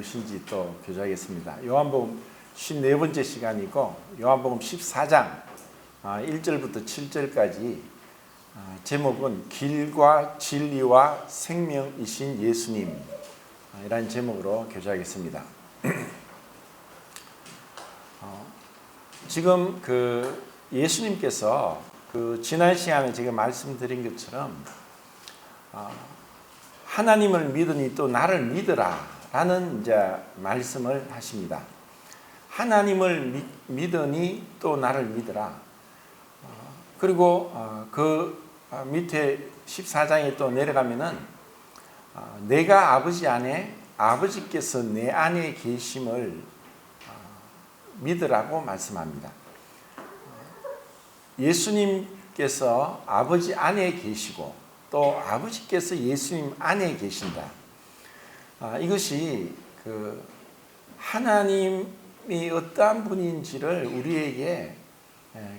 무엇인지 또 교제하겠습니다. 요한복음 14번째 시간이고 요한복음 14장 1절부터 7절까지 제목은 길과 진리와 생명이신 예수님 이라는 제목으로 교제하겠습니다. 지금 예수님께서 지난 시간에 제가 말씀드린 것처럼 하나님을 믿으니 또 나를 믿으라 라는 이제 말씀을 하십니다. 하나님을 믿으니 또 나를 믿으라. 그리고 그 밑에 14장에 또 내려가면은 내가 아버지 안에 아버지께서 내 안에 계심을 믿으라고 말씀합니다. 예수님께서 아버지 안에 계시고 또 아버지께서 예수님 안에 계신다. 이것이 하나님이 어떠한 분인지를 우리에게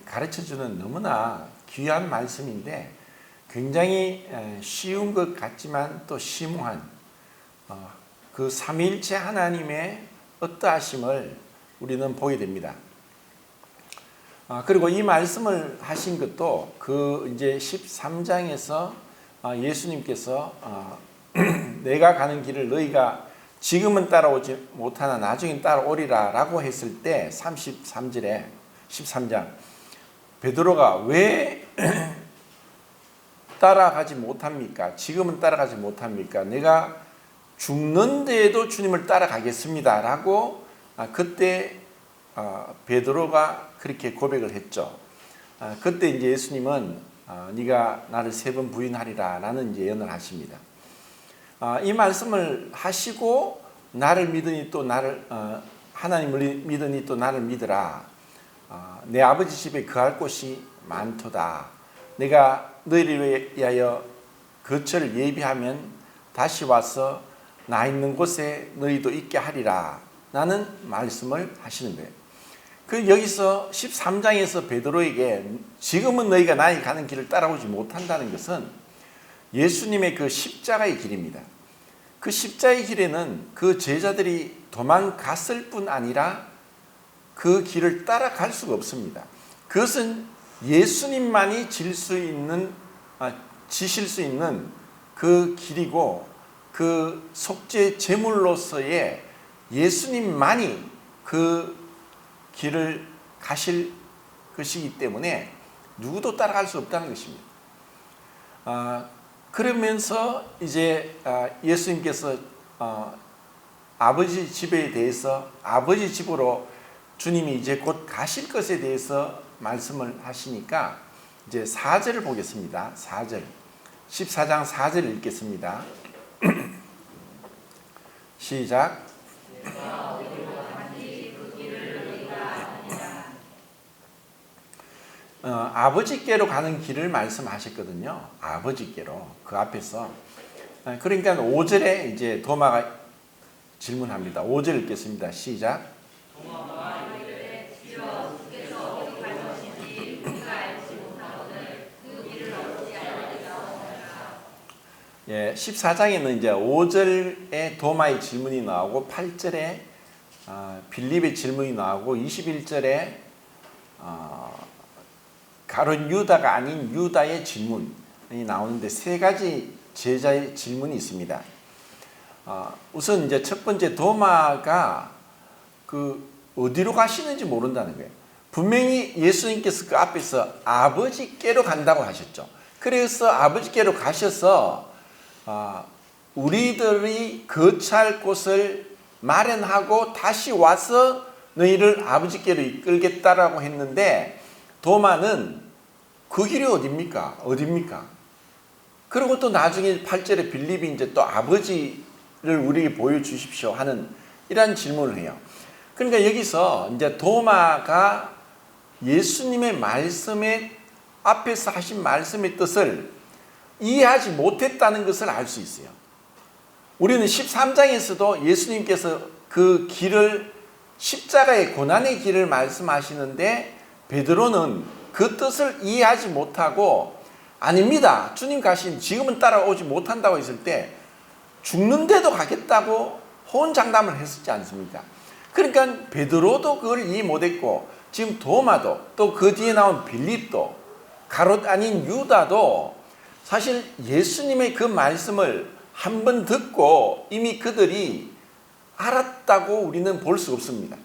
가르쳐주는 너무나 귀한 말씀인데 굉장히 쉬운 것 같지만 또 심오한 그 삼위일체 하나님의 어떠하심을 우리는 보게 됩니다. 그리고 이 말씀을 하신 것도 이제 13장에서 예수님께서 내가 가는 길을 너희가 지금은 따라오지 못하나 나중엔 따라오리라 라고 했을 때 33절에 13장 베드로가 왜 따라가지 못합니까? 지금은 따라가지 못합니까? 내가 죽는데에도 주님을 따라가겠습니다 라고 그때 베드로가 그렇게 고백을 했죠. 그때 이제 예수님은 네가 나를 3번 부인하리라 라는 이제 예언을 하십니다. 이 말씀을 하시고 나를 믿으니 또 하나님을 믿으니 또 나를 믿으라. 내 아버지 집에 거할 곳이 많도다. 내가 너희를 위하여 거처를 예비하면 다시 와서 나 있는 곳에 너희도 있게 하리라. 라는 말씀을 하시는 거예요. 여기서 13장에서 베드로에게 지금은 너희가 나의 가는 길을 따라오지 못한다는 것은 예수님의 그 십자가의 길입니다. 그 십자가의 길에는 그 제자들이 도망갔을 뿐 아니라 그 길을 따라갈 수가 없습니다. 그것은 예수님만이 지실 수 있는 그 길이고 그 속죄 제물로서의 예수님만이 그 길을 가실 것이기 때문에 누구도 따라갈 수 없다는 것입니다. 그러면서 이제 예수님께서 아버지 집에 대해서 아버지 집으로 주님이 이제 곧 가실 것에 대해서 말씀을 하시니까 이제 4절을 보겠습니다. 4절 14장 4절을 읽겠습니다. 시작. 아버지께로 가는 길을 말씀하셨거든요. 아버지께로 그 앞에서 그러니까 5절에 이제 도마가 질문합니다. 5절 읽겠습니다. 시작. 도마가 이르되 주여 주께서 어디 가셨는지 우리가 알지 못하거늘 그 길을 어찌 알리리까. 14장에는 이제 5절에 도마의 질문이 나오고 8절에 빌립의 질문이 나오고 21절에 가룟 유다가 아닌 유다의 질문이 나오는데 3가지 제자의 질문이 있습니다. 우선 이제 첫 번째 도마가 어디로 가시는지 모른다는 거예요. 분명히 예수님께서 그 앞에서 아버지께로 간다고 하셨죠. 그래서 아버지께로 가셔서 우리들이 거처할 곳을 마련하고 다시 와서 너희를 아버지께로 이끌겠다라고 했는데 도마는 그 길이 어딥니까? 그리고 또 나중에 8절에 빌립이 이제 또 아버지를 우리에게 보여주십시오 하는 이런 질문을 해요. 그러니까 여기서 이제 도마가 예수님의 말씀에 앞에서 하신 말씀의 뜻을 이해하지 못했다는 것을 알 수 있어요. 우리는 13장에서도 예수님께서 그 길을 십자가의 고난의 길을 말씀하시는데 베드로는 그 뜻을 이해하지 못하고 아닙니다. 주님 가신 지금은 따라오지 못한다고 했을 때 죽는데도 가겠다고 호언장담을 했었지 않습니까? 그러니까 베드로도 그걸 이해 못했고 지금 도마도 또 그 뒤에 나온 빌립도 가롯 아닌 유다도 사실 예수님의 그 말씀을 한번 듣고 이미 그들이 알았다고 우리는 볼 수 없습니다.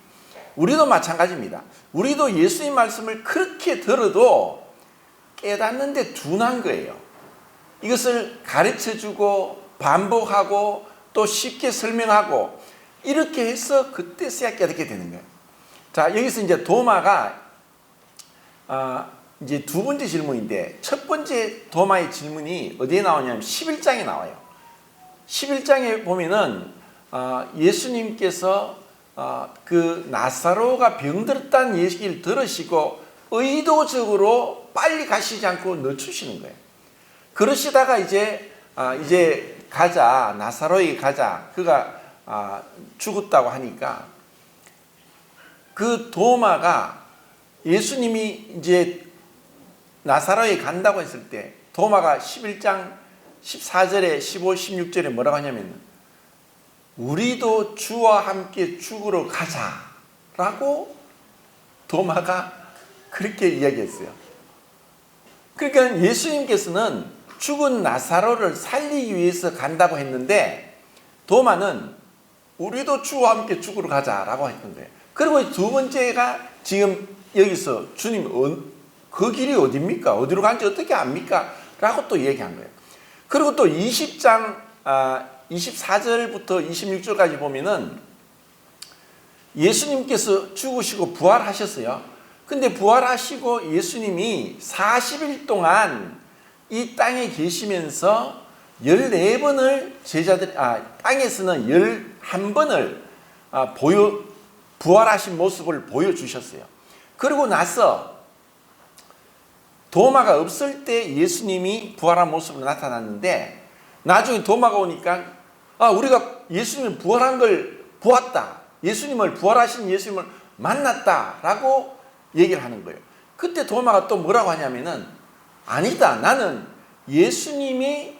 우리도 마찬가지입니다. 우리도 예수님 말씀을 그렇게 들어도 깨닫는데 둔한 거예요. 이것을 가르쳐주고 반복하고 또 쉽게 설명하고 이렇게 해서 그때서야 깨닫게 되는 거예요. 자, 여기서 이제 도마가 이제 두 번째 질문인데 첫 번째 도마의 질문이 어디에 나오냐면 11장에 나와요. 11장에 보면은 예수님께서 그 나사로가 병들었다는 얘기를 들으시고 의도적으로 빨리 가시지 않고 늦추시는 거예요. 그러시다가 이제 가자, 나사로에게 가자. 그가 죽었다고 하니까 그 도마가 예수님이 이제 나사로에 간다고 했을 때 도마가 11장 14절에 15, 16절에 뭐라고 하냐면 우리도 주와 함께 죽으러 가자라고 도마가 그렇게 이야기했어요. 그러니까 예수님께서는 죽은 나사로를 살리기 위해서 간다고 했는데 도마는 우리도 주와 함께 죽으러 가자라고 했던 거예요. 그리고 두 번째가 지금 여기서 주님 그 길이 어디입니까? 어디로 간지 어떻게 압니까? 라고 또 얘기한 거예요. 그리고 또 20장 24절부터 26절까지 보면은 예수님께서 죽으시고 부활하셨어요. 근데 부활하시고 예수님이 40일 동안 이 땅에 계시면서 14번을 땅에서는 11번을 부활하신 모습을 보여주셨어요. 그리고 나서 도마가 없을 때 예수님이 부활한 모습으로 나타났는데 나중에 도마가 오니까 우리가 예수님을 부활한 걸 보았다. 예수님을 부활하신 예수님을 만났다라고 얘기를 하는 거예요. 그때 도마가 또 뭐라고 하냐면은 아니다. 나는 예수님이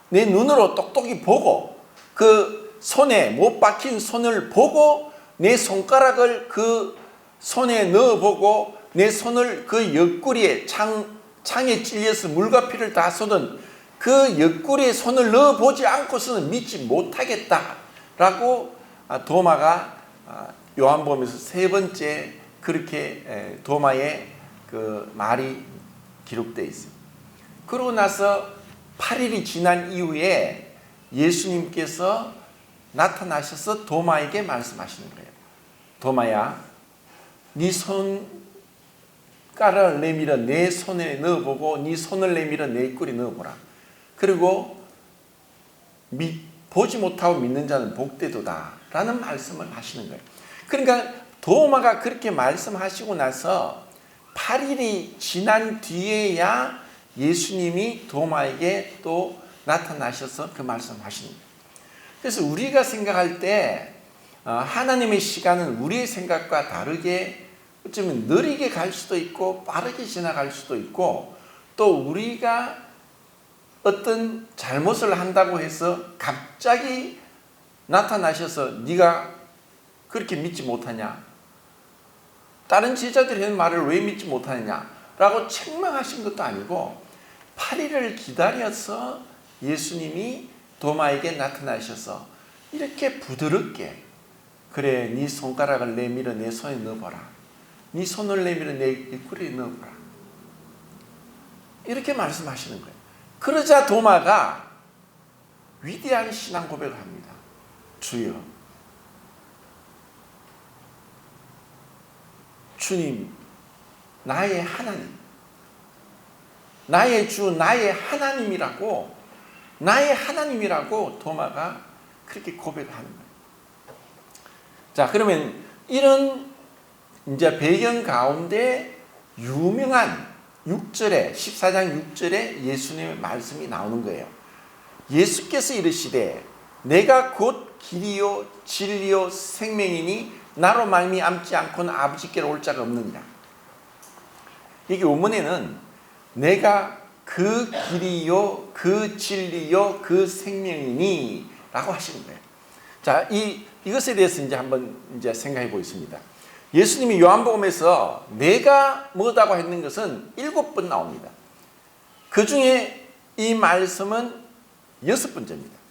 내 눈으로 똑똑히 보고 그 손에 못 박힌 손을 보고 내 손가락을 그 손에 넣어보고 내 손을 그 옆구리에 창에 찔려서 물과 피를 다 쏟은 그 옆구리에 손을 넣어보지 않고서는 믿지 못하겠다라고 도마가 요한복음에서 세 번째 그렇게 도마의 그 말이 기록되어 있어요. 그러고 나서 8일이 지난 이후에 예수님께서 나타나셔서 도마에게 말씀하시는 거예요. 도마야, 네 손가락을 내밀어 내 손에 넣어보고 네 손을 내밀어 내 입구리에 넣어보라. 그리고 보지 못하고 믿는 자는 복되도다 라는 말씀을 하시는 거예요. 그러니까 도마가 그렇게 말씀하시고 나서 8일이 지난 뒤에야 예수님이 도마에게 또 나타나셔서 그 말씀하시는 거예요. 그래서 우리가 생각할 때 하나님의 시간은 우리의 생각과 다르게 어쩌면 느리게 갈 수도 있고 빠르게 지나갈 수도 있고 또 우리가 어떤 잘못을 한다고 해서 갑자기 나타나셔서 네가 그렇게 믿지 못하냐? 다른 제자들이 하는 말을 왜 믿지 못하느냐? 라고 책망하신 것도 아니고 8일을 기다려서 예수님이 도마에게 나타나셔서 이렇게 부드럽게 그래 네 손가락을 내밀어 내 손에 넣어보라. 네 손을 내밀어 내 입구리에 넣어보라. 이렇게 말씀하시는 거예요. 그러자 도마가 위대한 신앙 고백을 합니다. 주여, 주님, 나의 하나님, 나의 주, 나의 하나님이라고 도마가 그렇게 고백을 하는 거예요. 자, 그러면 이런 이제 배경 가운데 유명한 6절에 14장 6절에 예수님의 말씀이 나오는 거예요. 예수께서 이르시되 내가 곧 길이요 진리요 생명이니 나로 말미암지 않고는 아버지께로 올 자가 없느니라. 이게 원문에는 내가 그 길이요 그 진리요 그 생명이니 라고 하시는 거예요. 자, 이것에 대해서 이제 한번 이제 생각해 보겠습니다. 예수님이 요한복음에서 내가 뭐다고 했는 것은 7번 나옵니다. 그 중에 이 말씀은 6번째입니다.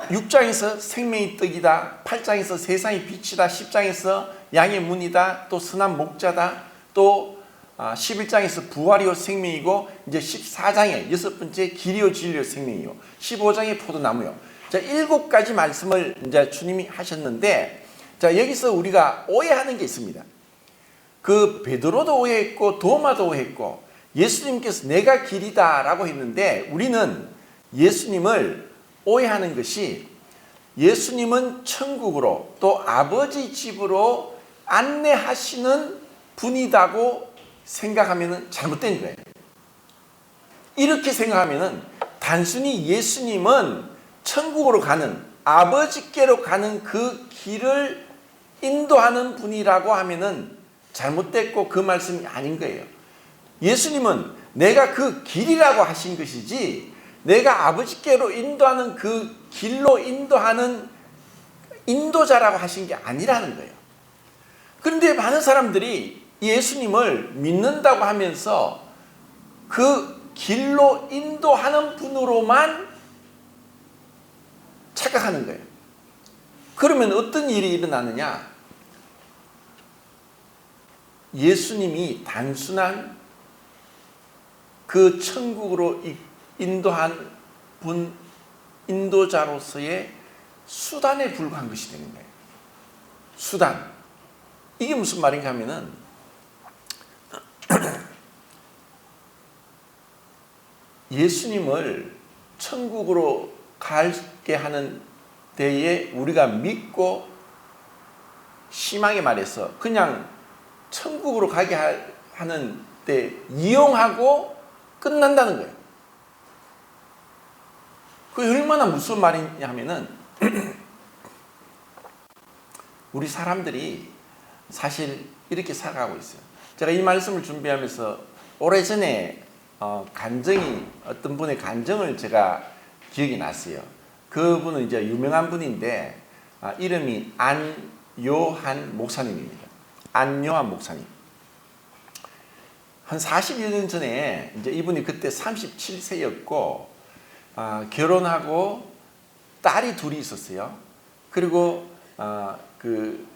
6장에서 생명의 떡이다, 8장에서 세상의 빛이다, 10장에서 양의 문이다, 또 선한 목자다, 또 11장에서 부활이요 생명이고, 이제 14장에 6번째 길이요 진리요 생명이요, 15장에 포도나무요. 자, 7가지 말씀을 이제 주님이 하셨는데, 자, 여기서 우리가 오해하는 게 있습니다. 그 베드로도 오해했고 도마도 오해했고 예수님께서 내가 길이다라고 했는데, 우리는 예수님을 오해하는 것이 예수님은 천국으로 또 아버지 집으로 안내하시는 분이다고 생각하면 잘못된 거예요. 이렇게 생각하면 단순히 예수님은 천국으로 가는, 아버지께로 가는 그 길을 인도하는 분이라고 하면은 잘못됐고 그 말씀이 아닌 거예요. 예수님은 내가 그 길이라고 하신 것이지, 내가 아버지께로 인도하는 그 길로 인도하는 인도자라고 하신 게 아니라는 거예요. 그런데 많은 사람들이 예수님을 믿는다고 하면서 그 길로 인도하는 분으로만 착각하는 거예요. 그러면 어떤 일이 일어나느냐? 예수님이 단순한 그 천국으로 인도한 분, 인도자로서의 수단에 불과한 것이 되는 거예요. 수단. 이게 무슨 말인가 하면은 예수님을 천국으로 가게 하는 데에 우리가 믿고, 심하게 말해서 그냥 천국으로 가게 하는 데 이용하고 끝난다는 거예요. 그게 얼마나 무슨 말이냐 하면은 우리 사람들이 사실 이렇게 살아가고 있어요. 제가 이 말씀을 준비하면서 오래전에 어떤 분의 간증을 제가 기억이 났어요. 그분은 이제 유명한 분인데 이름이 안요한 목사님입니다. 안요한 목사님. 한 41년 전에 이제 이분이 그때 37세였고 결혼하고 딸이 둘이 있었어요. 그리고 그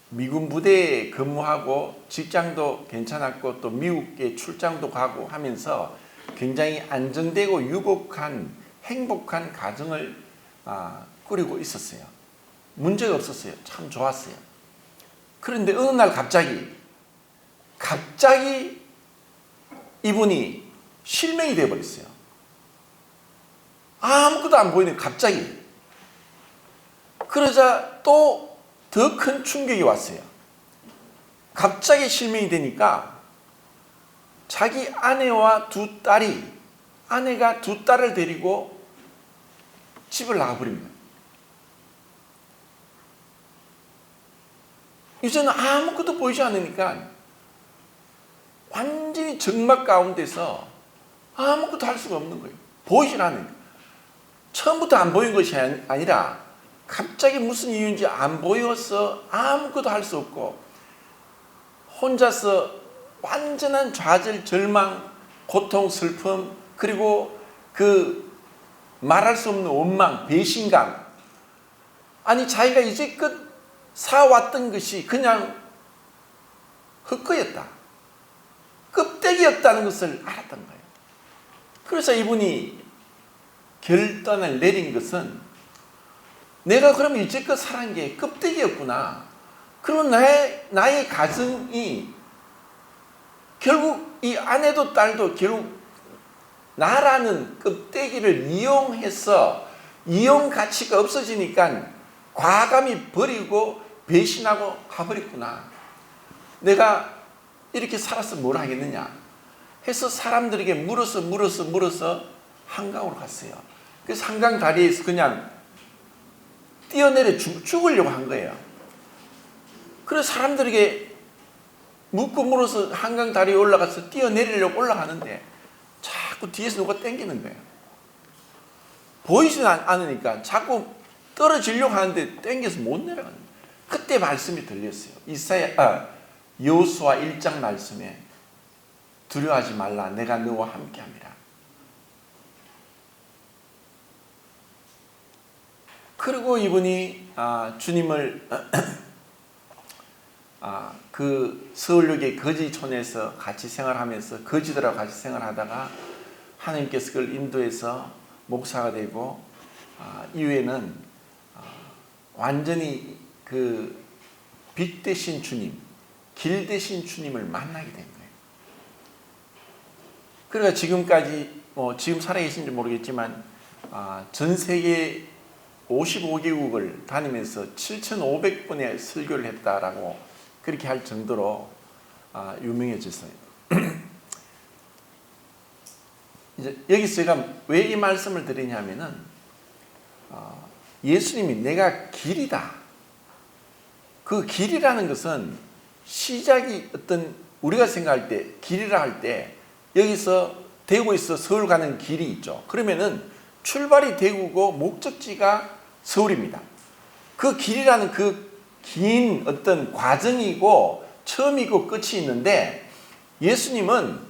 미군 부대에 근무하고 직장도 괜찮았고 또 미국에 출장도 가고 하면서 굉장히 안정되고 유복한 행복한 가정을 꾸리고 있었어요. 문제가 없었어요. 참 좋았어요. 그런데 어느 날 갑자기 이분이 실명이 되어버렸어요. 아무것도 안 보이는, 갑자기. 그러자 또 더 큰 충격이 왔어요. 갑자기 실명이 되니까 자기 아내가 두 딸을 데리고 집을 나가버린 거예요. 이제는 아무것도 보이지 않으니까 완전히 적막 가운데서 아무것도 할 수가 없는 거예요. 보이질 않으니까. 처음부터 안 보인 것이 아니라 갑자기 무슨 이유인지 안 보여서 아무것도 할 수 없고 혼자서 완전한 좌절, 절망, 고통, 슬픔, 그리고 그 말할 수 없는 원망, 배신감. 아니, 자기가 이제껏 살아왔던 것이 그냥 헛거였다, 껍데기였다는 것을 알았던 거예요. 그래서 이분이 결단을 내린 것은, 내가 그럼 이제껏 살은 게 껍데기였구나. 그러면 나의 가정이 결국 이 아내도 딸도 결국 나라는 껍데기를 이용해서 이용 가치가 없어지니까 과감히 버리고 배신하고 가버렸구나. 내가 이렇게 살아서 뭘 하겠느냐 해서 사람들에게 물어서 한강으로 갔어요. 그래서 한강 다리에서 그냥 뛰어내려 죽으려고 한 거예요. 그래서 사람들에게 묻고 물어서 한강 다리에 올라가서 뛰어내리려고 올라가는데 자꾸 뒤에서 누가 땡기는 거예요. 보이지는 않으니까 자꾸 떨어지려고 하는데 땡겨서 못 내려가는 거예요. 그때 말씀이 들렸어요. 여호수아 1장 말씀에 두려워하지 말라 내가 너와 함께함이라. 그리고 이분이 주님을 그 서울역의 거지촌에서 같이 생활하면서 거지들하고 같이 생활하다가 하나님께서 그걸 인도해서 목사가 되고 이후에는 완전히 그 빛 대신 주님, 길 대신 주님을 만나게 된 거예요. 그러니까 지금까지 지금 살아계신지 모르겠지만 전 세계 55개국을 다니면서 7,500번의 설교를 했다라고 그렇게 할 정도로 유명해졌어요. 이제 여기서 제가 왜 이 말씀을 드리냐면은 예수님이 내가 길이다. 그 길이라는 것은 시작이 어떤 우리가 생각할 때 길이라 할 때 여기서 대구에서 서울 가는 길이 있죠. 그러면은 출발이 대구고 목적지가 서울입니다. 그 길이라는 그 긴 어떤 과정이고 처음이고 끝이 있는데 예수님은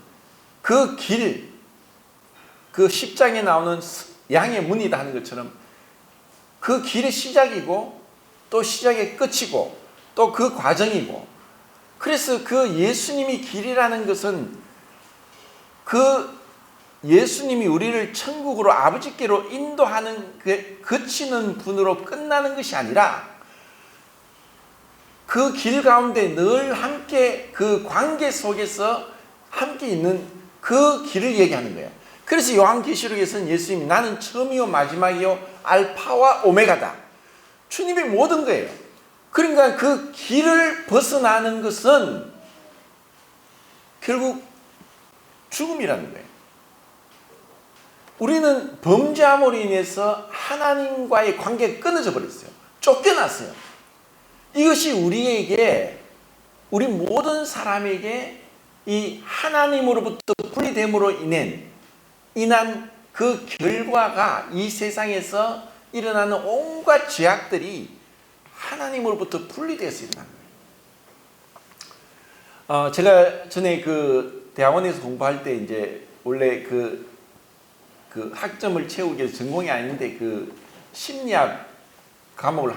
그 길, 그 10장에 나오는 양의 문이다 하는 것처럼 그 길의 시작이고 또 시작의 끝이고 또 그 과정이고 그래서 그 예수님이 길이라는 것은 그 예수님이 우리를 천국으로 아버지께로 인도하는 그 거치는 분으로 끝나는 것이 아니라 그 길 가운데 늘 함께 그 관계 속에서 함께 있는 그 길을 얘기하는 거예요. 그래서 요한계시록에서는 예수님이 나는 처음이요 마지막이요 알파와 오메가다. 주님의 모든 거예요. 그러니까 그 길을 벗어나는 것은 결국 죽음이라는 거예요. 우리는 범죄함으로 인해서 하나님과의 관계가 끊어져 버렸어요. 쫓겨났어요. 이것이 우리에게 우리 모든 사람에게 이 하나님으로부터 분리됨으로 인한 그 결과가 이 세상에서 일어나는 온갖 죄악들이 하나님으로부터 분리돼서 일어난 거예요. 제가 전에 그 대학원에서 공부할 때 이제 원래 그 학점을 채우기 위해서 전공이 아닌데 그 심리학 과목을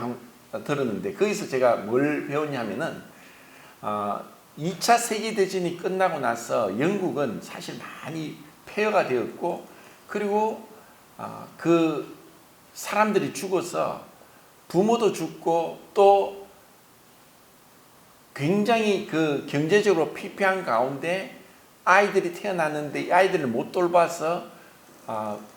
들었는데 거기서 제가 뭘 배웠냐면은 2차 세계대전이 끝나고 나서 영국은 사실 많이 폐허가 되었고 그리고 그 사람들이 죽어서 부모도 죽고 또 굉장히 그 경제적으로 피폐한 가운데 아이들이 태어났는데 이 아이들을 못 돌봐서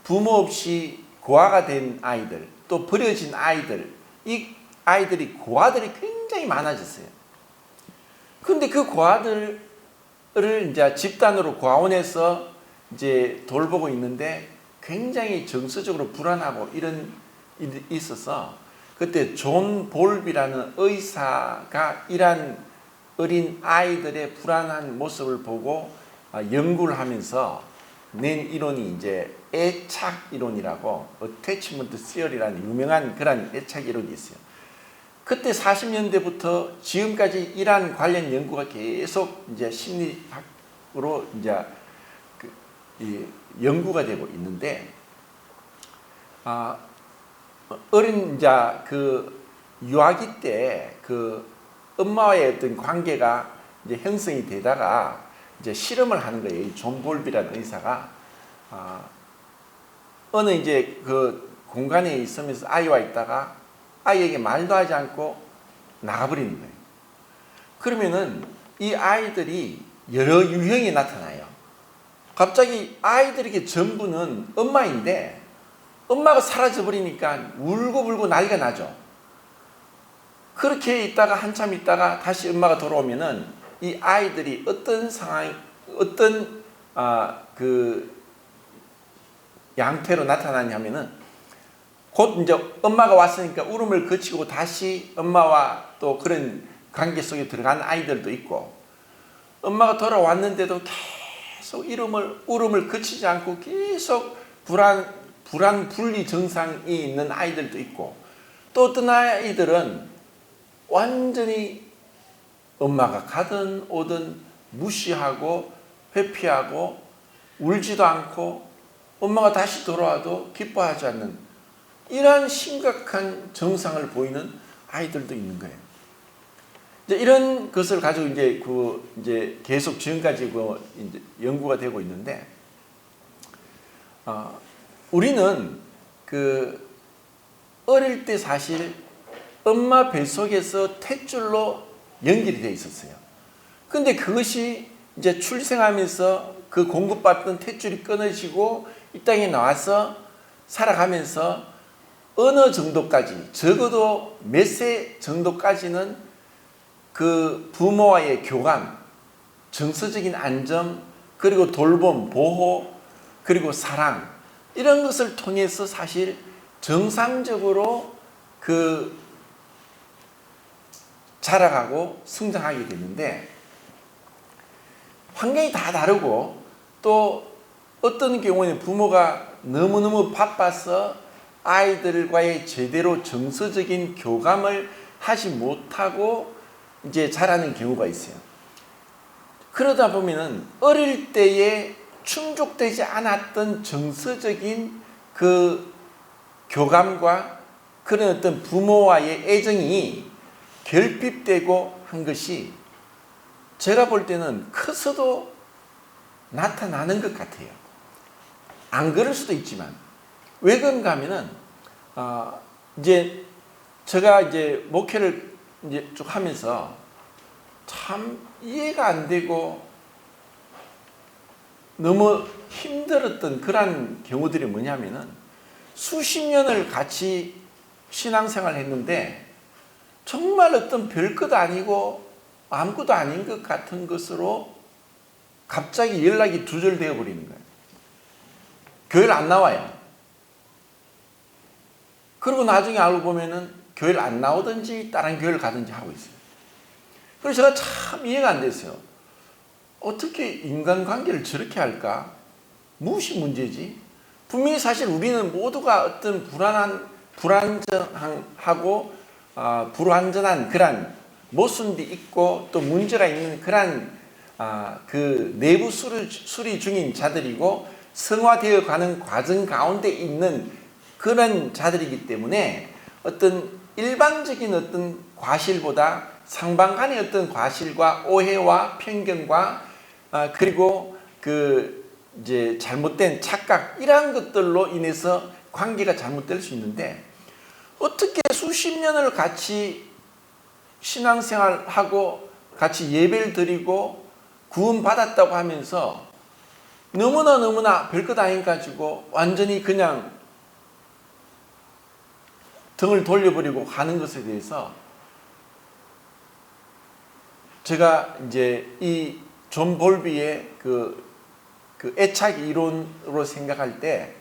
부모 없이 고아가 된 아이들 또 버려진 아이들 이 아이들이 고아들이 굉장히 많아졌어요. 그런데 그 고아들을 이제 집단으로 고아원에서 이제 돌보고 있는데 굉장히 정서적으로 불안하고 이런 일이 있어서 그때 존 볼비라는 의사가 이러한 어린 아이들의 불안한 모습을 보고 연구를 하면서 낸 이론이 이제 애착 이론이라고 어태치먼트 시어리라는 유명한 그런 애착 이론이 있어요. 그때 40년대부터 지금까지 이러한 관련 연구가 계속 이제 심리학으로 이제 연구가 되고 있는데 어린 이제 그 유아기 때 그 엄마와의 어떤 관계가 이제 형성이 되다가 이제 실험을 하는 거예요. 이 존 볼비라는 의사가 어느 이제 그 공간에 있으면서 아이와 있다가 아이에게 말도 하지 않고 나가버리는 거예요. 그러면은 이 아이들이 여러 유형이 나타나요. 갑자기 아이들에게 전부는 엄마인데 엄마가 사라져버리니까 울고불고 난리가 나죠. 그렇게 있다가 한참 있다가 다시 엄마가 돌아오면은 이 아이들이 어떤 상황, 어떤 그 양태로 나타나냐면은 곧 이제 엄마가 왔으니까 울음을 그치고 다시 엄마와 또 그런 관계 속에 들어간 아이들도 있고 엄마가 돌아왔는데도 계속 울음을 그치지 않고 계속 불안 분리 증상이 있는 아이들도 있고 또 어떤 아이들은 완전히 엄마가 가든 오든 무시하고 회피하고 울지도 않고 엄마가 다시 돌아와도 기뻐하지 않는 이러한 심각한 증상을 보이는 아이들도 있는 거예요. 이제 이런 것을 가지고 이제 계속 지금까지 이제 연구가 되고 있는데, 우리는 어릴 때 사실 엄마 뱃속에서 탯줄로 연결이 되어 있었어요. 근데 그것이 이제 출생하면서 그 공급받던 탯줄이 끊어지고 이 땅에 나와서 살아가면서 어느 정도까지, 적어도 몇 세 정도까지는 그 부모와의 교감, 정서적인 안정, 그리고 돌봄, 보호, 그리고 사랑, 이런 것을 통해서 사실 정상적으로 자라가고 성장하게 되는데, 환경이 다 다르고 또 어떤 경우에는 부모가 너무너무 바빠서 아이들과의 제대로 정서적인 교감을 하지 못하고 이제 자라는 경우가 있어요. 그러다 보면은 어릴 때에 충족되지 않았던 정서적인 그 교감과 그런 어떤 부모와의 애정이 결핍되고 한 것이 제가 볼 때는 커서도 나타나는 것 같아요. 안 그럴 수도 있지만 왜 그런가 하면은 이제 제가 이제 목회를 이제 쭉 하면서 참 이해가 안 되고 너무 힘들었던 그런 경우들이 뭐냐면은 수십 년을 같이 신앙생활을 했는데 정말 어떤 별것 아니고 아무것도 아닌 것 같은 것으로 갑자기 연락이 두절되어 버리는 거예요. 교회를 안 나와요. 그리고 나중에 알고 보면은 교회를 안 나오든지 다른 교회를 가든지 하고 있어요. 그래서 제가 참 이해가 안 됐어요. 어떻게 인간관계를 저렇게 할까? 무엇이 문제지? 분명히 사실 우리는 모두가 어떤 불안정하고 불완전한 그런 모순이 있고 또 문제가 있는 그런 그 내부 수리 중인 자들이고 성화되어 가는 과정 가운데 있는 그런 자들이기 때문에 어떤 일반적인 어떤 과실보다 상방 간의 어떤 과실과 오해와 편견과 그리고 이제 잘못된 착각, 이러한 것들로 인해서 관계가 잘못될 수 있는데, 어떻게 수십 년을 같이 신앙생활하고 같이 예배를 드리고 구원받았다고 하면서 너무나 별것 아닌 가지고 완전히 그냥 등을 돌려버리고 가는 것에 대해서 제가 이제 이 존 볼비의 그 애착 이론으로 생각할 때,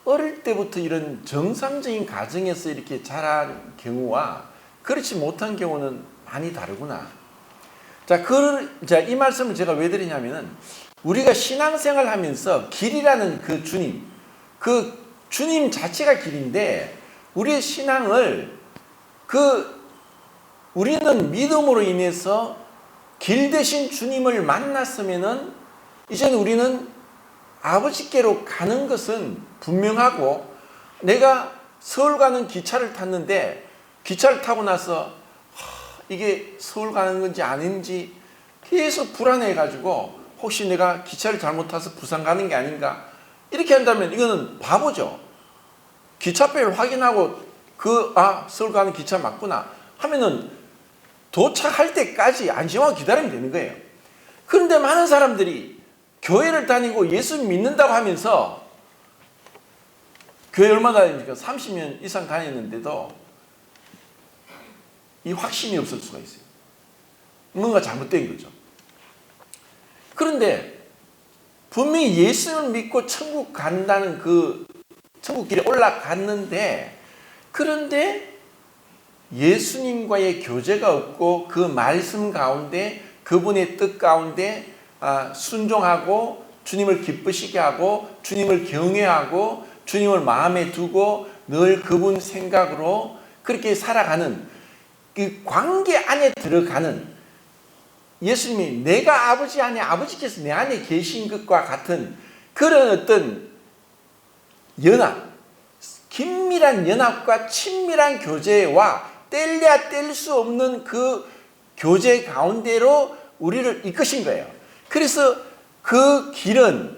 어릴 때부터 이런 정상적인 가정에서 이렇게 자란 경우와 그렇지 못한 경우는 많이 다르구나. 자, 이 말씀을 제가 왜 드리냐면은, 우리가 신앙생활 하면서 길이라는 그 주님 자체가 길인데, 우리의 신앙을 우리는 믿음으로 인해서 길 대신 주님을 만났으면은 이제는 우리는 아버지께로 가는 것은 분명하고, 내가 서울 가는 기차를 탔는데 기차를 타고 나서 이게 서울 가는 건지 아닌지 계속 불안해 가지고 혹시 내가 기차를 잘못 타서 부산 가는 게 아닌가, 이렇게 한다면 이거는 바보죠. 기차표를 확인하고 서울 가는 기차 맞구나 하면은 도착할 때까지 안심하고 기다리면 되는 거예요. 그런데 많은 사람들이 교회를 다니고 예수 믿는다고 하면서, 교회 얼마 다니니까 30년 이상 다녔는데도 이 확신이 없을 수가 있어요. 뭔가 잘못된 거죠. 그런데 분명히 예수를 믿고 천국 간다는 천국 길에 올라갔는데, 그런데 예수님과의 교제가 없고 그 말씀 가운데, 그분의 뜻 가운데 순종하고 주님을 기쁘시게 하고 주님을 경외하고 주님을 마음에 두고 늘 그분 생각으로 그렇게 살아가는 그 관계 안에 들어가는, 예수님이 내가 아버지 안에, 아버지께서 내 안에 계신 것과 같은 그런 어떤 연합, 긴밀한 연합과 친밀한 교제와 뗄래야 뗄 수 없는 그 교제 가운데로 우리를 이끄신 거예요. 그래서 그 길은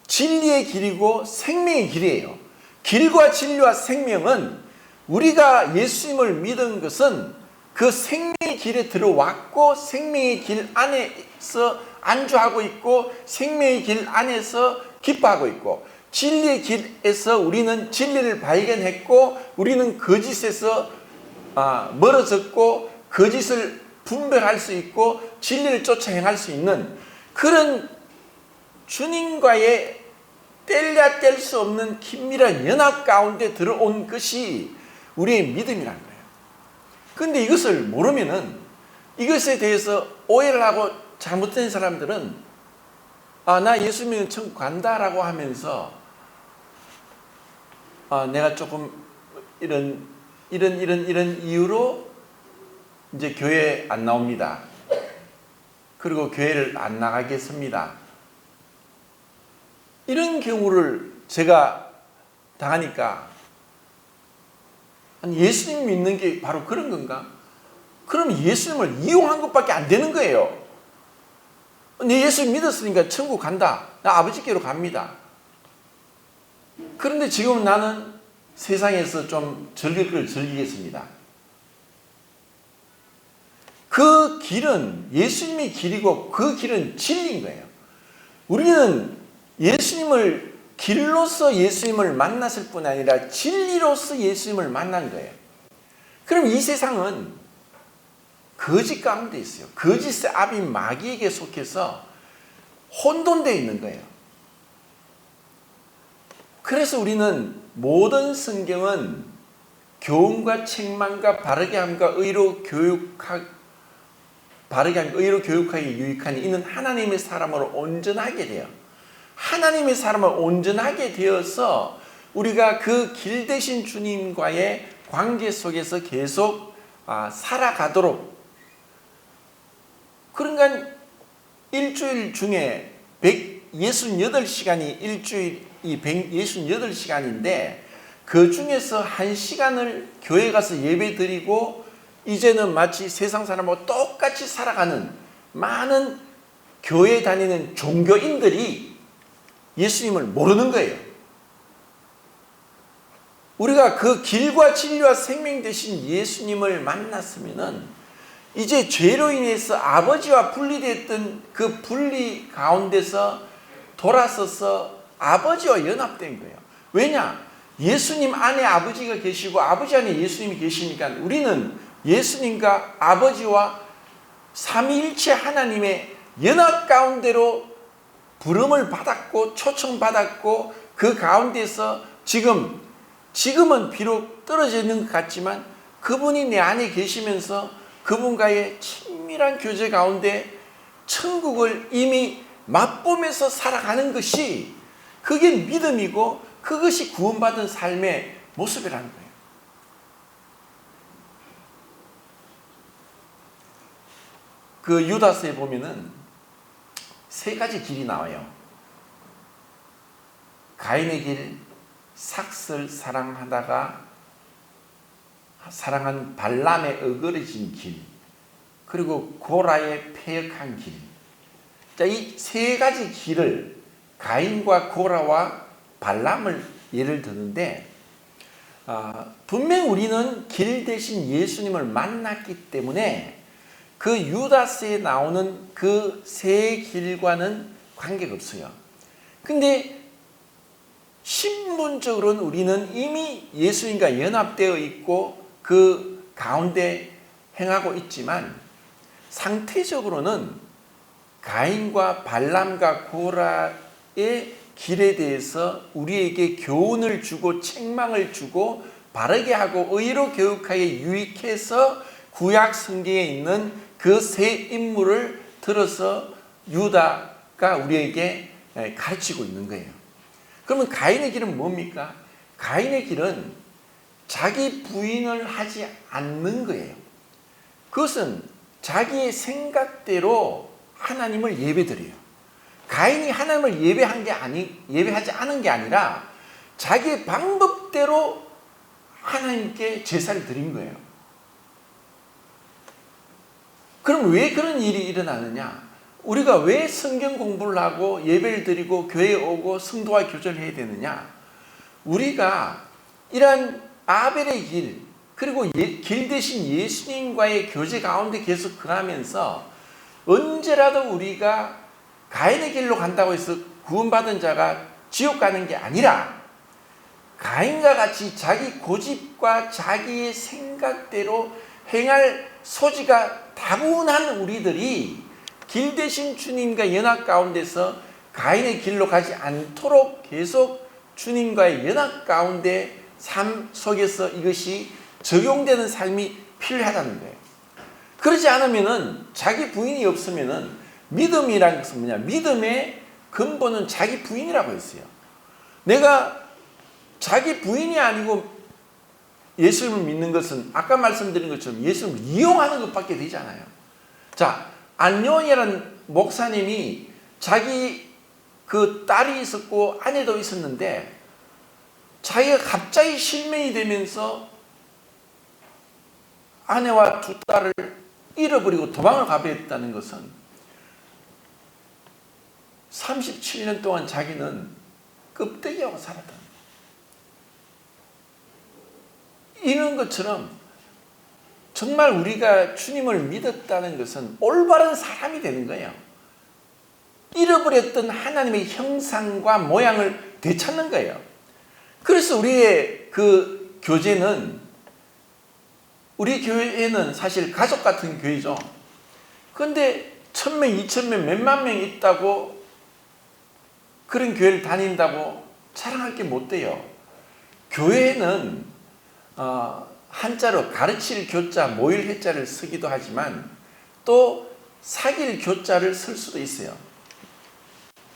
진리의 길이고 생명의 길이에요. 길과 진리와 생명은, 우리가 예수님을 믿은 것은 그 생명의 길에 들어왔고 생명의 길 안에서 안주하고 있고 생명의 길 안에서 기뻐하고 있고, 진리의 길에서 우리는 진리를 발견했고 우리는 거짓에서 멀어졌고 거짓을 분별할 수 있고 진리를 쫓아 행할 수 있는 그런 주님과의 뗄래야 뗄 수 없는 긴밀한 연합 가운데 들어온 것이 우리의 믿음이란 거예요. 그런데 이것을 모르면은, 이것에 대해서 오해를 하고 잘못된 사람들은 나 예수 믿으면 천국 간다라고 하면서 내가 조금 이런 이유로 이제 교회 안 나옵니다. 그리고 교회를 안 나가겠습니다. 이런 경우를 제가 당하니까, 아니 예수님 믿는 게 바로 그런 건가? 그럼 예수님을 이용한 것밖에 안 되는 거예요. 내 예수 믿었으니까 천국 간다. 나 아버지께로 갑니다. 그런데 지금 나는 세상에서 좀 즐길 걸 즐기겠습니다. 그 길은 예수님의 길이고 그 길은 진리인 거예요. 우리는 예수님을 길로서 예수님을 만났을 뿐 아니라 진리로서 예수님을 만난 거예요. 그럼 이 세상은 거짓 가운데 있어요. 거짓의 압인 마귀에게 속해서 혼돈되어 있는 거예요. 그래서 우리는 모든 성경은 교훈과 책망과 바르게 함과 의로 교육하게 유익하니 이는 하나님의 사람으로 온전하게 돼요. 하나님의 사람을 온전하게 되어서 우리가 그 길 대신 주님과의 관계 속에서 계속 살아가도록. 그러니까 일주일 중에 168시간이 일주일이 168시간인데 그 중에서 1시간을 교회 가서 예배 드리고 이제는 마치 세상 사람하고 똑같이 살아가는 많은 교회 다니는 종교인들이 예수님을 모르는 거예요. 우리가 그 길과 진리와 생명 되신 예수님을 만났으면은 이제 죄로 인해서 아버지와 분리됐던 그 분리 가운데서 돌아서서 아버지와 연합된 거예요. 왜냐? 예수님 안에 아버지가 계시고 아버지 안에 예수님이 계시니까 우리는 예수님과 아버지와 삼위일체 하나님의 연합 가운데로 부름을 받았고 초청받았고 그 가운데서 지금은 비록 떨어져 있는 것 같지만 그분이 내 안에 계시면서 그분과의 친밀한 교제 가운데 천국을 이미 맛보면서 살아가는 것이, 그게 믿음이고 그것이 구원받은 삶의 모습이라는 거예요. 그 유다서에 보면은 3가지 길이 나와요. 가인의 길, 삭슬 사랑하다가 사랑한 발람의 어그러진 길, 그리고 고라의 패역한 길. 자, 이 3가지 길을, 가인과 고라와 발람을 예를 드는데 분명 우리는 길 대신 예수님을 만났기 때문에 그 유다서에 나오는 그 3길과는 관계가 없어요. 근데 신분적으로는 우리는 이미 예수님과 연합되어 있고 그 가운데 행하고 있지만 상태적으로는 가인과 발람과 고라의 길에 대해서 우리에게 교훈을 주고 책망을 주고 바르게 하고 의로 교육하게 유익해서 구약 성경에 있는 그 3 인물을 들어서 유다가 우리에게 가르치고 있는 거예요. 그러면 가인의 길은 뭡니까? 가인의 길은 자기 부인을 하지 않는 거예요. 그것은 자기의 생각대로 하나님을 예배드려요. 가인이 하나님을 예배하지 않은 게 아니라 자기의 방법대로 하나님께 제사를 드린 거예요. 그럼 왜 그런 일이 일어나느냐? 우리가 왜 성경 공부를 하고 예배를 드리고 교회에 오고 성도와 교제를 해야 되느냐? 우리가 이러한 아벨의 길, 그리고 길 대신 예수님과의 교제 가운데 계속 거하면서 언제라도 우리가 가인의 길로 간다고 해서 구원받은 자가 지옥 가는 게 아니라 가인과 같이 자기 고집과 자기의 생각대로 행할 소지가 다분한 우리들이 길 대신 주님과 연합 가운데서 가인의 길로 가지 않도록 계속 주님과의 연합 가운데 삶 속에서 이것이 적용되는 삶이 필요하다는 거예요. 그러지 않으면은 자기 부인이 없으면은 믿음이라는 것은 뭐냐? 믿음의 근본은 자기 부인이라고 했어요. 내가 자기 부인이 아니고 예수님을 믿는 것은 아까 말씀드린 것처럼 예수님을 이용하는 것밖에 되지 않아요. 자, 안요원이라는 목사님이 자기 그 딸이 있었고 아내도 있었는데 자기가 갑자기 실명이 되면서 아내와 두 딸을 잃어버리고 도망을 가버렸다는 것은 37년 동안 자기는 껍데기하고 살았다. 이런 것처럼 정말 우리가 주님을 믿었다는 것은 올바른 사람이 되는 거예요. 잃어버렸던 하나님의 형상과 모양을 되찾는 거예요. 그래서 우리의 그 교제는, 우리 교회는 사실 가족 같은 교회죠. 그런데 1000명, 2000명, 몇만 명 있다고 그런 교회를 다닌다고 자랑할 게 못 돼요. 교회는 한자로 가르칠 교자, 모일 해자를 쓰기도 하지만 또 사귈 교자를 쓸 수도 있어요.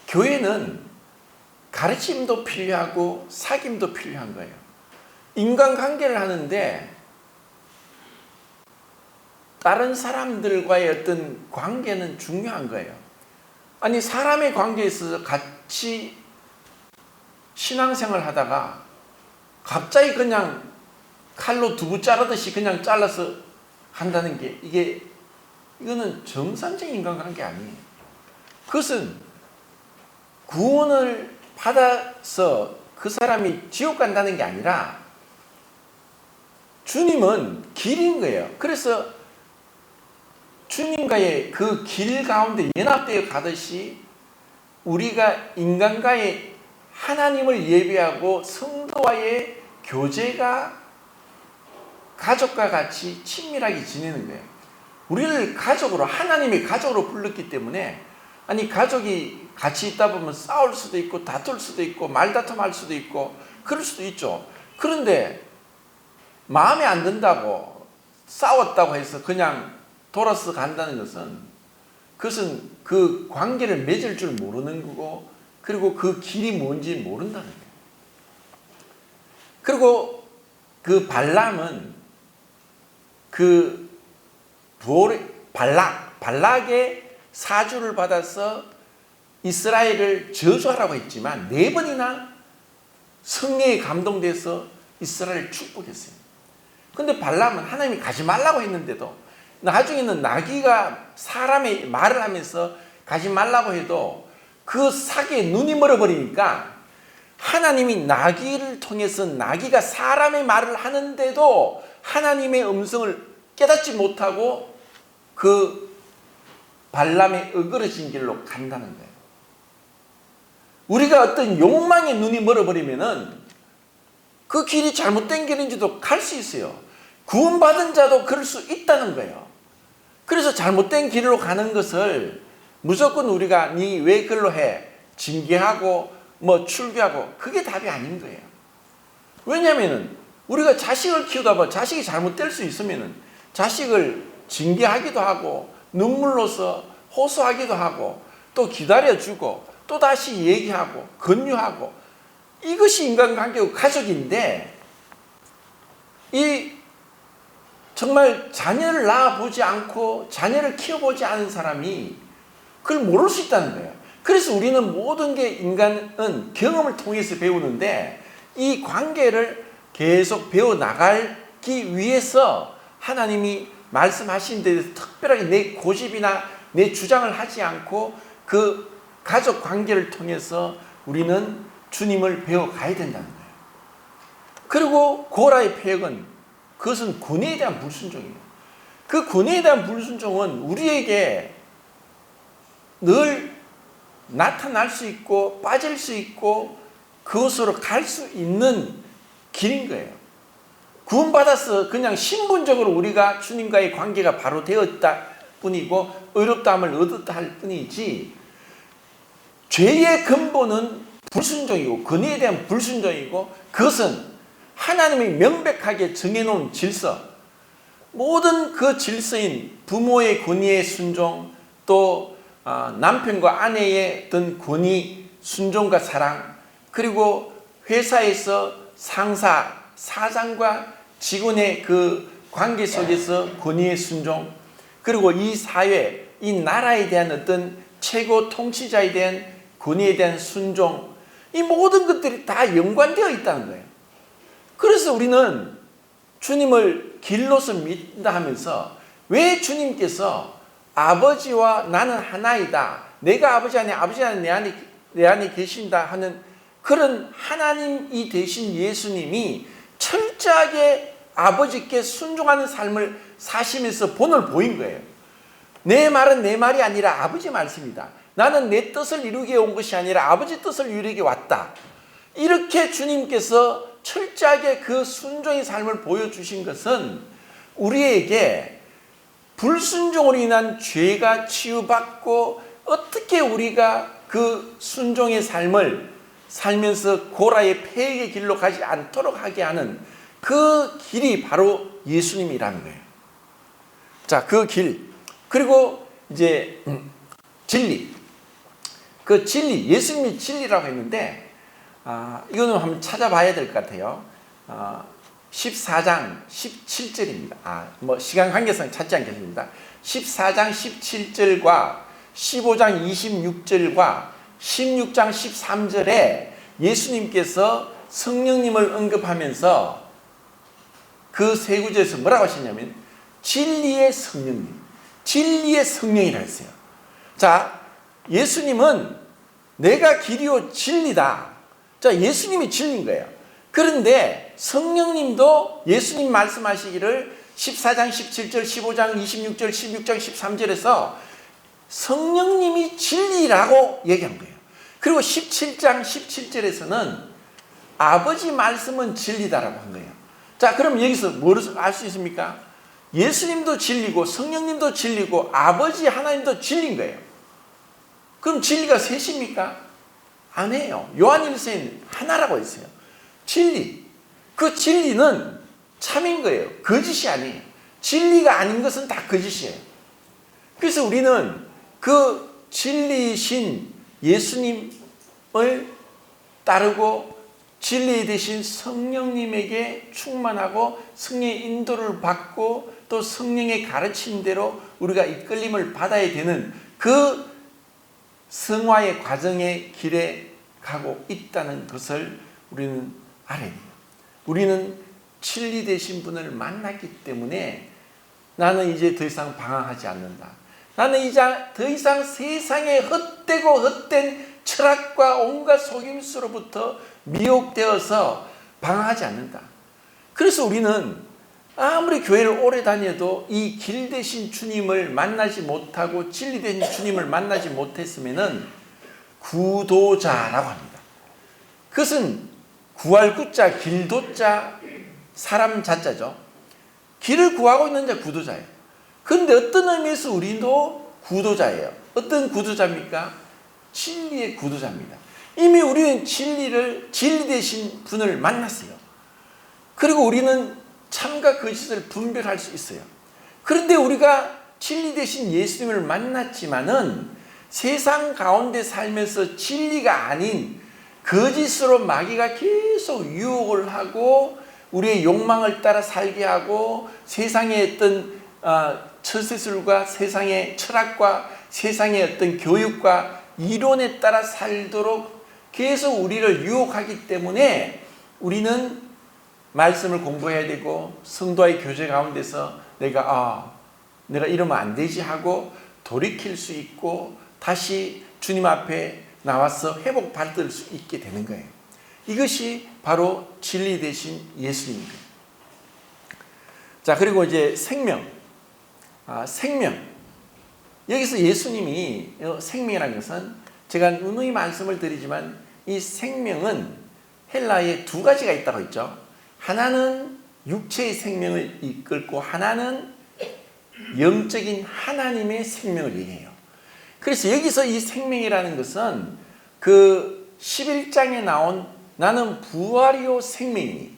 교회는 가르침도 필요하고 사귐도 필요한 거예요. 인간관계를 하는데 다른 사람들과의 어떤 관계는 중요한 거예요. 아니, 사람의 관계에 있어서 같이 신앙생활 하다가 갑자기 그냥 칼로 두부 자르듯이 그냥 잘라서 한다는 게 이거는 정상적인 인간관계 아니에요. 그것은 구원을 받아서 그 사람이 지옥 간다는 게 아니라 주님은 길인 거예요. 그래서 주님과의 그 길 가운데 연합되어 가듯이 우리가 인간과의 하나님을 예배하고 성도와의 교제가 가족과 같이 친밀하게 지내는 거예요. 우리를 가족으로, 하나님의 가족으로 불렀기 때문에, 아니, 가족이 같이 있다 보면 싸울 수도 있고 다툴 수도 있고 말다툼할 수도 있고 그럴 수도 있죠. 그런데 마음에 안 든다고 싸웠다고 해서 그냥 돌아서 간다는 것은, 그것은 그 관계를 맺을 줄 모르는 거고, 그리고 그 길이 뭔지 모른다는 거예요. 그리고 그 발람은 그 발락의 사주를 받아서 이스라엘을 저주하라고 했지만 4번이나 성령에 감동돼서 이스라엘을 축복했어요. 그런데 발람은 하나님이 가지 말라고 했는데도 나중에는 나귀가 사람의 말을 하면서 가지 말라고 해도 그 사기에 눈이 멀어버리니까 하나님이 나귀를 통해서, 나귀가 사람의 말을 하는데도 하나님의 음성을 깨닫지 못하고 그 발람의 어그러진 길로 간다는 거예요. 우리가 어떤 욕망에 눈이 멀어버리면은 그 길이 잘못된 길인지도 갈 수 있어요. 구원받은 자도 그럴 수 있다는 거예요. 그래서 잘못된 길로 가는 것을 무조건 우리가 니 왜 그걸로 해? 징계하고 뭐 출교하고, 그게 답이 아닌 거예요. 왜냐하면은 우리가 자식을 키우다 보면 자식이 잘못될 수 있으면은 자식을 징계하기도 하고 눈물로서 호소하기도 하고 또 기다려주고 또 다시 얘기하고 권유하고, 이것이 인간관계고 가족인데, 이 정말 자녀를 낳아보지 않고 자녀를 키워보지 않은 사람이 그걸 모를 수 있다는 거예요. 그래서 우리는 모든 게 인간은 경험을 통해서 배우는데 이 관계를 계속 배워나가기 위해서 하나님이 말씀하신 데 대해서 특별하게 내 고집이나 내 주장을 하지 않고 그 가족 관계를 통해서 우리는 주님을 배워가야 된다는 거예요. 그리고 고라의 패역은 그것은 권위에 대한 불순종이에요. 그 권위에 대한 불순종은 우리에게 늘 나타날 수 있고 빠질 수 있고 그것으로 갈 수 있는 길인 거예요. 구원받아서 그냥 신분적으로 우리가 주님과의 관계가 바로 되었다 뿐이고 의롭다함을 얻었다 할 뿐이지 죄의 근본은 불순종이고 권위에 대한 불순종이고 그것은 하나님이 명백하게 정해놓은 질서, 모든 그 질서인 부모의 권위의 순종, 또 남편과 아내의 어떤 권위, 순종과 사랑, 그리고 회사에서 상사, 사장과 직원의 그 관계 속에서 권위의 순종, 그리고 이 사회, 이 나라에 대한 어떤 최고 통치자에 대한 권위에 대한 순종, 이 모든 것들이 다 연관되어 있다는 거예요. 그래서 우리는 주님을 길로서 믿는다 하면서 왜 주님께서 아버지와 나는 하나이다, 내가 아버지 안에 아버지 안에 내 안에 계신다 하는 그런 하나님이 되신 예수님이 철저하게 아버지께 순종하는 삶을 사시면서 본을 보인 거예요. 내 말은 내 말이 아니라 아버지 말씀이다. 나는 내 뜻을 이루기 위해 온 것이 아니라 아버지 뜻을 이루기 위해 왔다. 이렇게 주님께서 철저하게 그 순종의 삶을 보여주신 것은 우리에게 불순종으로 인한 죄가 치유받고 어떻게 우리가 그 순종의 삶을 살면서 고라의 폐역의 길로 가지 않도록 하게 하는 그 길이 바로 예수님이라는 거예요. 자, 그 길. 그리고 이제 진리. 그 진리, 예수님이 진리라고 했는데 이거는 한번 찾아봐야 될 것 같아요. 14장 17절입니다. 뭐 시간 관계상 찾지 않겠습니다. 14장 17절과 15장 26절과 16장 13절에 예수님께서 성령님을 언급하면서 그 세 구절에서 뭐라고 하시냐면 진리의 성령님, 진리의 성령이라 했어요. 자, 예수님은 내가 길이요 진리다. 자, 예수님이 진리인 거예요. 그런데 성령님도 예수님 말씀하시기를 14장 17절, 15장 26절, 16장 13절에서 성령님이 진리라고 얘기한 거예요. 그리고 17장 17절에서는 아버지 말씀은 진리다라고 한 거예요. 자, 그럼 여기서 뭐를 알 수 있습니까? 예수님도 진리고 성령님도 진리고 아버지 하나님도 진리인 거예요. 그럼 진리가 셋입니까? 아니에요. 요한일서에는 하나라고 했어요. 진리. 그 진리는 참인 거예요. 거짓이 아니에요. 진리가 아닌 것은 다 거짓이에요. 그래서 우리는 그 진리이신 예수님을 따르고 진리 대신 성령님에게 충만하고 성령의 인도를 받고 또 성령의 가르침대로 우리가 이끌림을 받아야 되는 그 성화의 과정의 길에 가고 있다는 것을 우리는 알아야 돼요. 우리는 진리 되신 분을 만났기 때문에 나는 이제 더 이상 방황하지 않는다. 나는 이제 더 이상 세상에 헛되고 헛된 철학과 온갖 속임수로부터 미혹되어서 방황하지 않는다. 그래서 우리는 아무리 교회를 오래 다녀도 이 길 되신 주님을 만나지 못하고 진리 되신 주님을 만나지 못했으면은 구도자라고 합니다. 그것은 구할 구자, 길도자, 사람 자자죠. 길을 구하고 있는 자 구도자예요. 그런데 어떤 의미에서 우리도 구도자예요. 어떤 구도자입니까? 진리의 구도자입니다. 이미 우리는 진리 되신 분을 만났어요. 그리고 우리는 참과 거짓을 분별할 수 있어요. 그런데 우리가 진리 되신 예수님을 만났지만은 세상 가운데 살면서 진리가 아닌 거짓으로 마귀가 계속 유혹을 하고 우리의 욕망을 따라 살게 하고 세상의 어떤 처세술과 세상의 철학과 세상의 어떤 교육과 이론에 따라 살도록 계속 우리를 유혹하기 때문에 우리는 말씀을 공부해야 되고 성도와의 교제 가운데서 내가 이러면 안 되지 하고 돌이킬 수 있고 다시 주님 앞에 나와서 회복받을 수 있게 되는 거예요. 이것이 바로 진리 되신 예수님입니다. 자, 그리고 이제 생명. 여기서 예수님이 생명이라는 것은 제가 누누이 말씀을 드리지만 이 생명은 헬라에 두 가지가 있다고 했죠. 하나는 육체의 생명을 이끌고 하나는 영적인 하나님의 생명을 얘기해요. 그래서 여기서 이 생명이라는 것은 그 11장에 나온 나는 부활이요 생명이니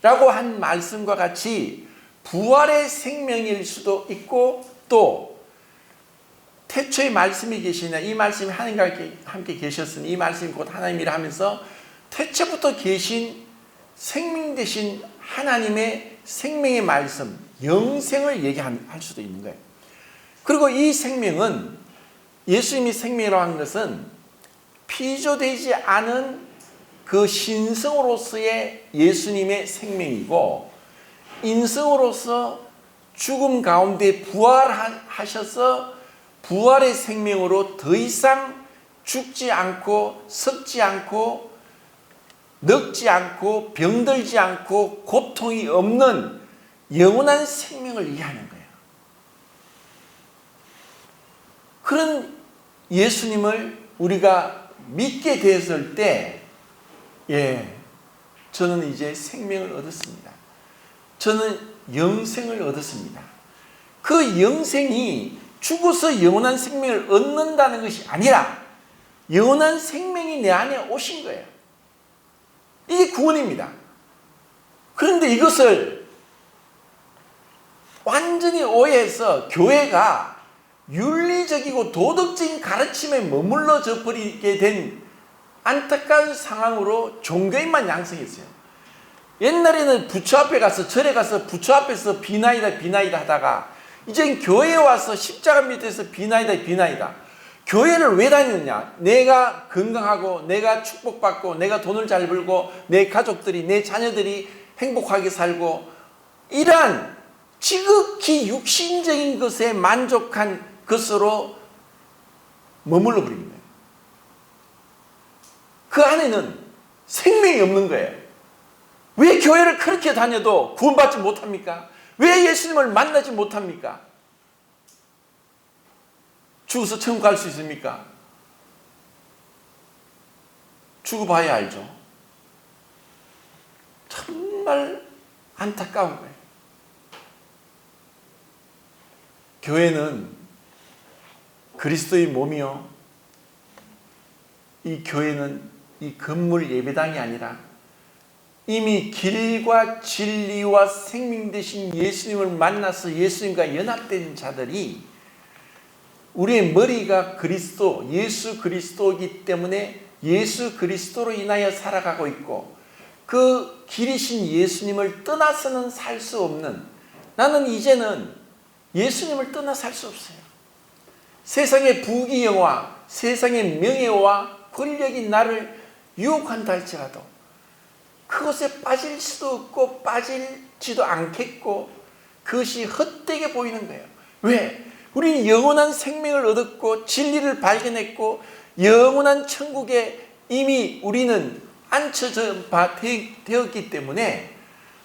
라고 한 말씀과 같이 부활의 생명일 수도 있고 또 태초에 말씀이 계시냐 이 말씀이 하나님과 함께 계셨으니 이 말씀이 곧 하나님이라 하면서 태초부터 계신 생명 되신 하나님의 생명의 말씀 영생을 얘기할 수도 있는 거예요. 그리고 이 생명은 예수님이 생명이라고 하는 것은 피조되지 않은 그 신성으로서의 예수님의 생명이고 인성으로서 죽음 가운데 부활하셔서 부활의 생명으로 더 이상 죽지 않고 썩지 않고 늙지 않고 병들지 않고 고통이 없는 영원한 생명을 얘기하는 거예요. 그런 예수님을 우리가 믿게 됐을 때 저는 이제 생명을 얻었습니다. 저는 영생을 얻었습니다. 그 영생이 죽어서 영원한 생명을 얻는다는 것이 아니라 영원한 생명이 내 안에 오신 거예요. 이게 구원입니다. 그런데 이것을 완전히 오해해서 교회가 윤리적이고 도덕적인 가르침에 머물러져 버리게 된 안타까운 상황으로 종교인만 양성했어요. 옛날에는 부처 앞에 가서 절에 가서 부처 앞에서 비나이다 하다가 이젠 교회에 와서 십자가 밑에서 비나이다. 교회를 왜 다니느냐? 내가 건강하고 내가 축복받고 내가 돈을 잘 벌고 내 가족들이 내 자녀들이 행복하게 살고 이러한 지극히 육신적인 것에 만족한 것으로 머물러 버린 거예요. 그 안에는 생명이 없는 거예요. 왜 교회를 그렇게 다녀도 구원받지 못합니까? 왜 예수님을 만나지 못합니까? 죽어서 천국 갈 수 있습니까? 죽어봐야 알죠. 정말 안타까운 거예요. 교회는 그리스도의 몸이요. 이 교회는 이 건물 예배당이 아니라 이미 길과 진리와 생명 되신 예수님을 만나서 예수님과 연합된 자들이 우리의 머리가 그리스도, 예수 그리스도이기 때문에 예수 그리스도로 인하여 살아가고 있고 그 길이신 예수님을 떠나서는 살 수 없는 나는 이제는 예수님을 떠나 살 수 없어요. 세상의 부귀영화, 세상의 명예와 권력이 나를 유혹한다 할지라도 그것에 빠질 수도 없고 빠지지도 않겠고 그것이 헛되게 보이는 거예요. 왜? 우리는 영원한 생명을 얻었고 진리를 발견했고 영원한 천국에 이미 우리는 앉혀져 되었기 때문에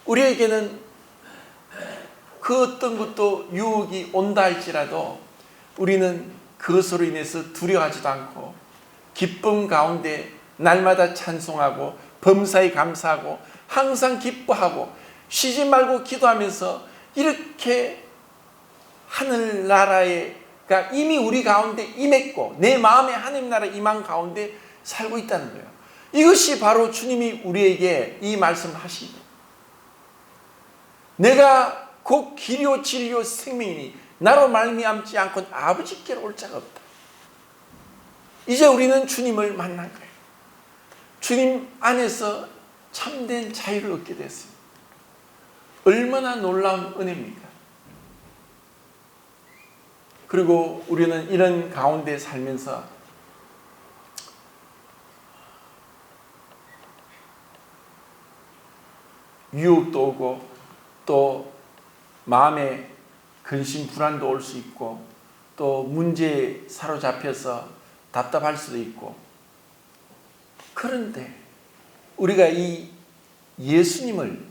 우리에게는 그 어떤 것도 유혹이 온다 할지라도 우리는 그것으로 인해서 두려워하지도 않고 기쁨 가운데 날마다 찬송하고 범사에 감사하고 항상 기뻐하고 쉬지 말고 기도하면서 이렇게 하늘나라가 이미 우리 가운데 임했고 내 마음에 하나님 나라 임한 가운데 살고 있다는 거예요. 이것이 바로 주님이 우리에게 이 말씀을 하신 거예요. 내가 곧 길이요 진리요 생명이니 나로 말미암지 않고는 아버지께로 올 자가 없다. 이제 우리는 주님을 만난 거예요. 주님 안에서 참된 자유를 얻게 됐어요. 얼마나 놀라운 은혜입니까? 그리고 우리는 이런 가운데 살면서 유혹도 오고 또 마음에 근심 불안도 올 수 있고 또 문제에 사로잡혀서 답답할 수도 있고, 그런데 우리가 이 예수님을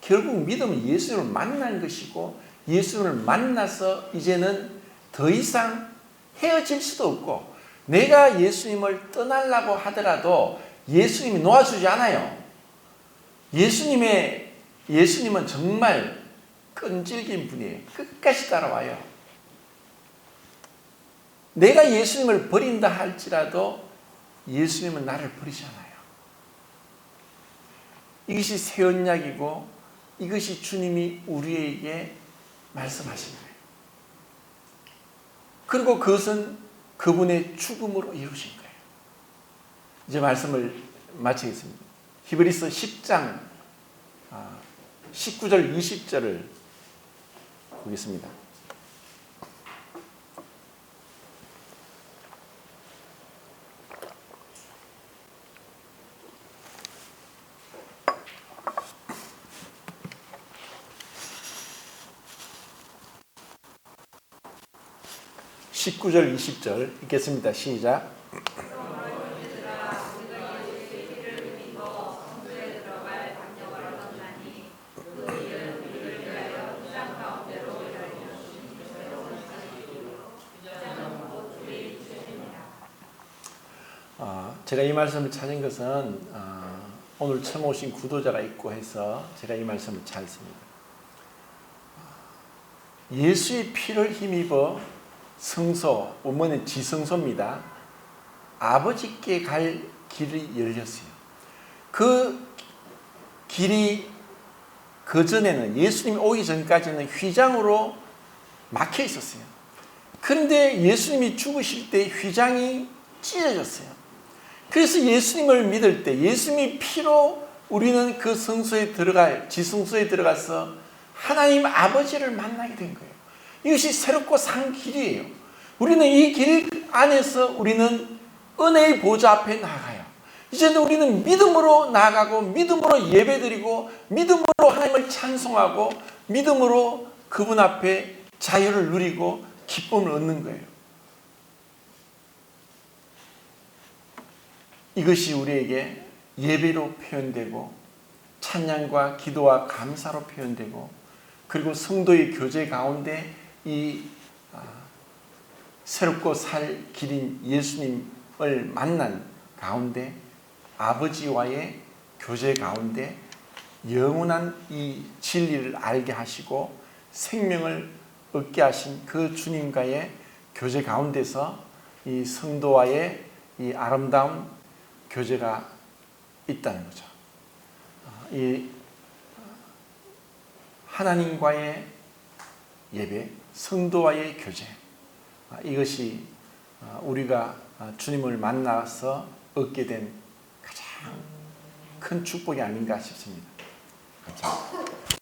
결국 믿으면 예수님을 만난 것이고, 예수님을 만나서 이제는 더 이상 헤어질 수도 없고, 내가 예수님을 떠나려고 하더라도 예수님이 놓아주지 않아요. 예수님은 정말 끈질긴 분이에요. 끝까지 따라와요. 내가 예수님을 버린다 할지라도 예수님은 나를 버리지 않아요. 이것이 새 언약이고 이것이 주님이 우리에게 말씀하신 거예요. 그리고 그것은 그분의 죽음으로 이루신 거예요. 이제 말씀을 마치겠습니다. 히브리서 10장 19절 20절을 보겠습니다. (19절) (20절) 읽겠습니다. 시작. 제가 이 말씀을 찾은 것은 오늘 처음 오신 구도자가 있고 해서 제가 이 말씀을 찾습니다. 예수의 피를 힘입어 성소, 원문은 지성소입니다. 아버지께 갈 길이 열렸어요. 그 길이 그전에는, 예수님이 오기 전까지는 휘장으로 막혀 있었어요. 그런데 예수님이 죽으실 때 휘장이 찢어졌어요. 그래서 예수님을 믿을 때 예수님의 피로 우리는 그 성소에 지성소에 들어가서 하나님 아버지를 만나게 된 거예요. 이것이 새롭고 산 길이에요. 우리는 이 길 안에서 우리는 은혜의 보좌 앞에 나아가요. 이제는 우리는 믿음으로 나아가고 믿음으로 예배드리고 믿음으로 하나님을 찬송하고 믿음으로 그분 앞에 자유를 누리고 기쁨을 얻는 거예요. 이것이 우리에게 예배로 표현되고 찬양과 기도와 감사로 표현되고, 그리고 성도의 교제 가운데 이 새롭고 살 길인 예수님을 만난 가운데 아버지와의 교제 가운데 영원한 이 진리를 알게 하시고 생명을 얻게 하신 그 주님과의 교제 가운데서 이 성도와의 이 아름다운 교제가 있다는 거죠. 이 하나님과의 예배, 성도와의 교제, 이것이 우리가 주님을 만나서 얻게 된 가장 큰 축복이 아닌가 싶습니다. 감사합니다.